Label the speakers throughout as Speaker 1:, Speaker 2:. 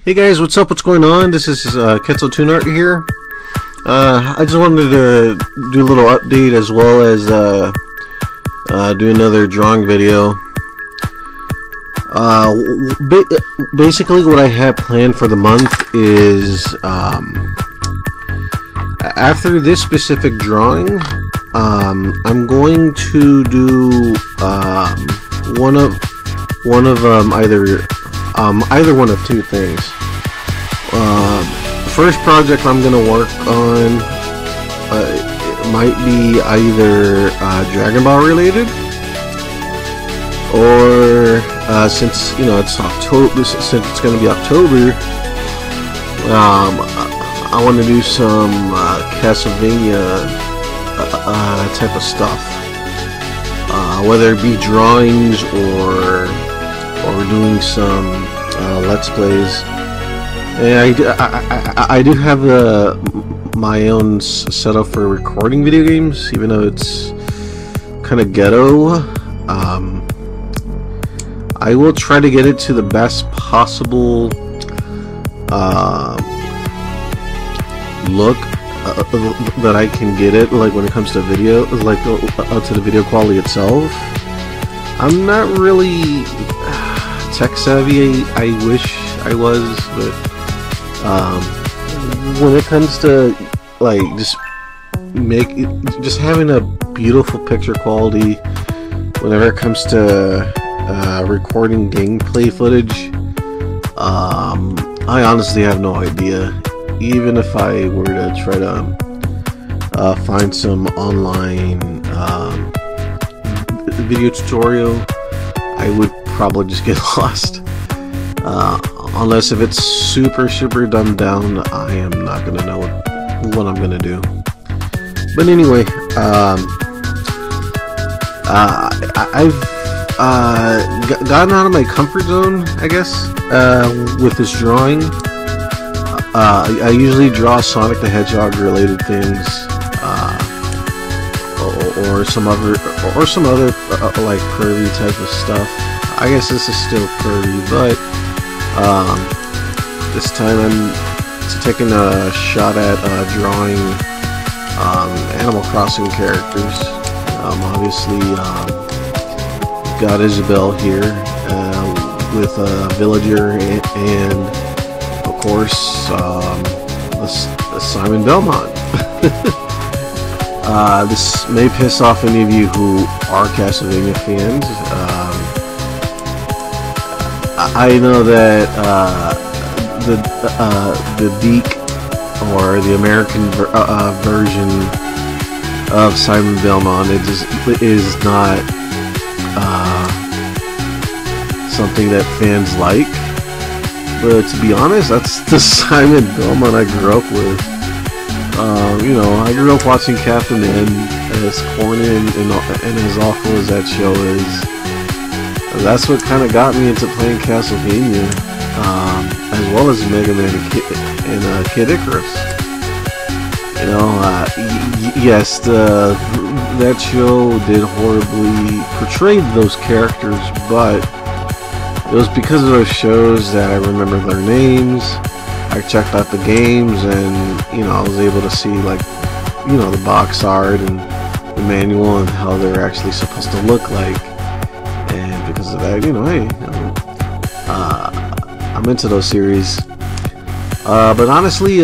Speaker 1: Hey guys, what's up? What's going on? This is Ketzel Toon Art here. I just wanted to do a little update as well as do another drawing video. Basically, what I have planned for the month is after this specific drawing, I'm going to do either one of two things. First project I'm gonna work on it might be either Dragon Ball related, or since it's October, since it's gonna be October, I want to do some Castlevania type of stuff, whether it be drawings or doing some Let's Plays. And I do have my own setup for recording video games, even though it's kind of ghetto. I will try to get it to the best possible look that I can get it, like when it comes to video, like to the video quality itself. I'm not really tech savvy. I wish I was, but when it comes to like just having a beautiful picture quality, whenever it comes to recording gameplay footage, I honestly have no idea. Even if I were to try to find some online video tutorial, I would probably just get lost. Unless if it's super dumbed down, I am not gonna know what I'm gonna do. But anyway, I've gotten out of my comfort zone, I guess, with this drawing. I usually draw Sonic the Hedgehog related things, or some other like curvy type of stuff. I guess this is still curvy, but this time I'm taking a shot at drawing Animal Crossing characters. Obviously, got Isabell here with Villager and of course Simon Belmont. This may piss off any of you who are Castlevania fans. I know that the Beak, or the American version of Simon Belmont, is not something that fans like. But to be honest, that's the Simon Belmont I grew up with. I grew up watching Captain N, as corny and as awful as that show is. That's what kind of got me into playing Castlevania, as well as Mega Man and Kid Icarus. Yes, that show did horribly portray those characters, but it was because of those shows that I remember their names. I checked out the games, and I was able to see, like, the box art and the manual and how they're actually supposed to look like. And because of that, hey, I'm into those series. But honestly,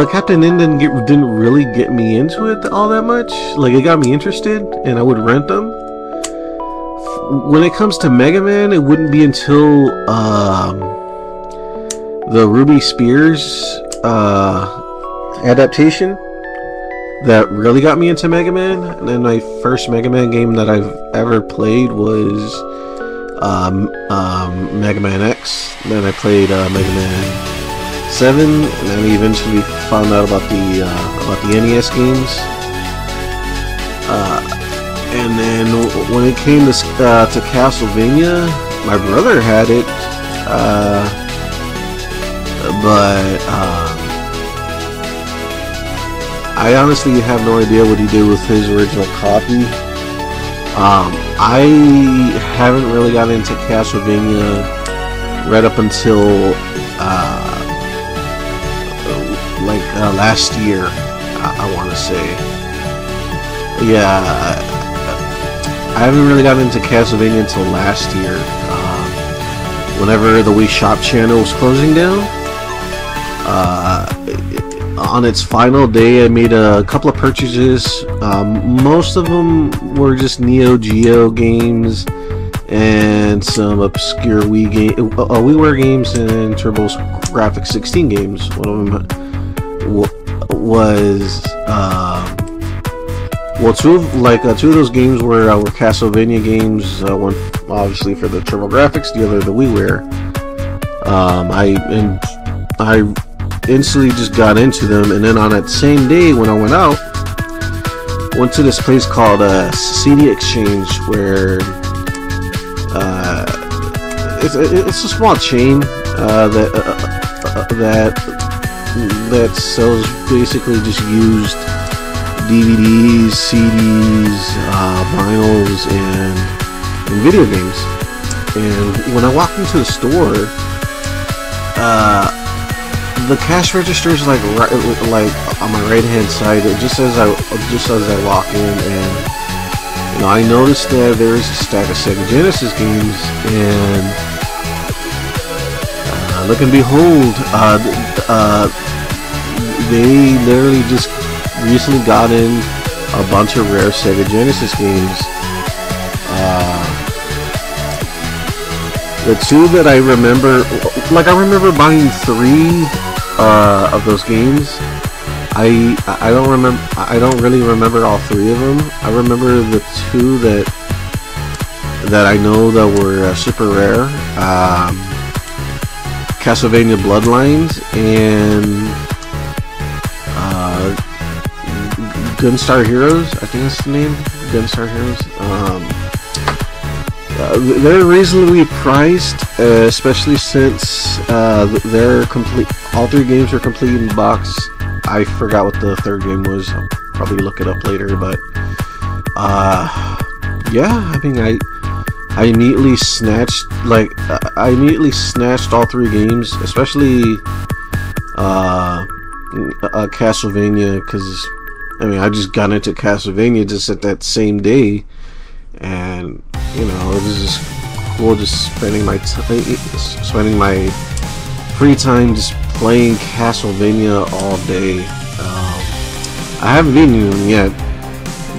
Speaker 1: Captain N didn't really get me into it all that much. Like, it got me interested, and I would rent them. When it comes to Mega Man, it wouldn't be until the Ruby Spears adaptation that really got me into Mega Man. And then my first Mega Man game that I've ever played was Mega Man X. Then I played Mega Man 7, and then we eventually found out about the NES games. And then when it came to Castlevania, my brother had it, but I honestly have no idea what he did with his original copy. I haven't really gotten into Castlevania right up until last year, I want to say. Yeah, I haven't really gotten into Castlevania until last year, whenever the Wii Shop channel was closing down. On its final day, I made a couple of purchases. Most of them were just Neo Geo games and some obscure WiiWare games and TurboGrafx 16 games. One of them was two of those games were Castlevania games. One obviously for the TurboGrafx, the other the WiiWare. I instantly just got into them, and then on that same day when I went to this place called CD Exchange, where it's a small chain that sells basically just used DVDs, CDs, vinyls, and video games. And when I walked into the store, the cash register is like on my right hand side, just as I walk in, and I noticed that there is a stack of Sega Genesis games, and look and behold, they literally just recently got in a bunch of rare Sega Genesis games. The two that I remember, I remember buying 3 of those games. I don't really remember all 3 of them. I remember the 2 that I know that were super rare. Castlevania Bloodlines and Gunstar Heroes, I think that's the name. Gunstar Heroes. They're reasonably priced, especially since they're complete. All 3 games are complete in the box. I forgot what the 3rd game was. I'll probably look it up later. But yeah, I mean, I immediately snatched all 3 games, especially Castlevania, because I mean, I just got into Castlevania just at that same day, and it was just cool, just spending my free time just playing Castlevania all day. I haven't beaten them yet,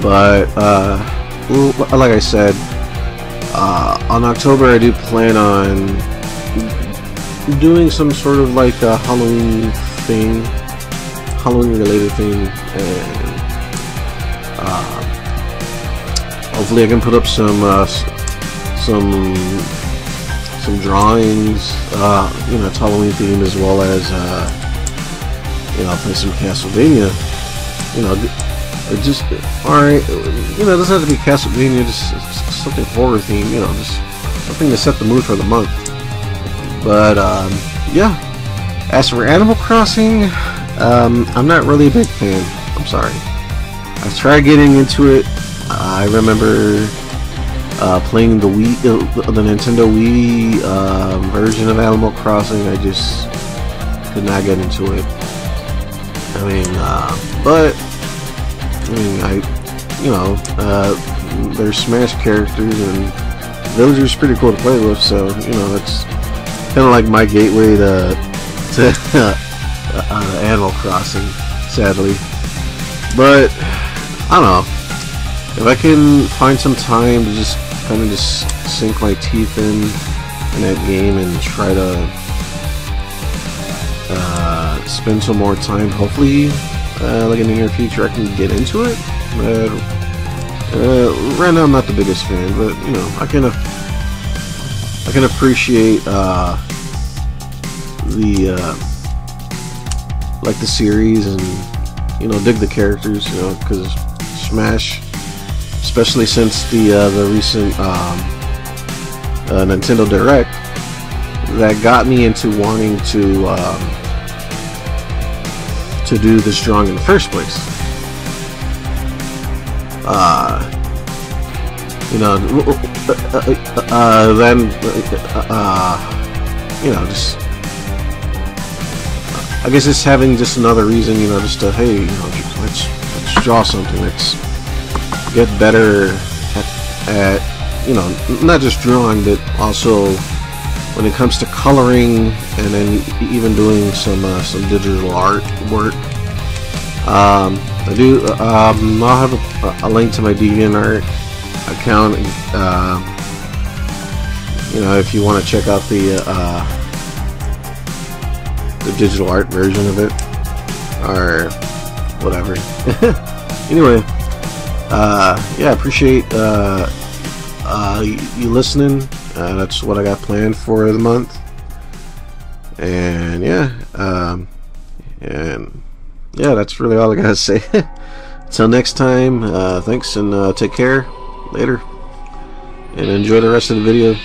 Speaker 1: but like I said, on October I do plan on doing some sort of like a Halloween related thing, and hopefully I can put up some drawings, it's Halloween theme, as well as play some Castlevania. Just alright. It doesn't have to be Castlevania, just something horror theme. Just something to set the mood for the month. But yeah. As for Animal Crossing, I'm not really a big fan. I'm sorry. I've tried getting into it. I remember playing the Nintendo Wii version of Animal Crossing. I just could not get into it. I mean, there's Smash characters, and Villager's pretty cool to play with. So it's kind of like my gateway to Animal Crossing, sadly. But I don't know, if I can find some time to just kind of just sink my teeth in that game and try to spend some more time, hopefully like in the near future I can get into it. But right now I'm not the biggest fan, but I can appreciate the series, and dig the characters, because Smash, especially since the recent Nintendo Direct, that got me into wanting to do this drawing in the first place. you know, then you know, just I guess it's having just another reason, you know, just to, hey, you know, let's draw something. Let's get better at you know, not just drawing, but also when it comes to coloring, and then even doing some digital art work. I'll have a link to my DeviantArt account. You know, if you want to check out the digital art version of it, or whatever. Anyway, yeah, appreciate you listening. That's what I got planned for the month, and yeah, that's really all I gotta say. Until next time, thanks, and take care. Later, and enjoy the rest of the video.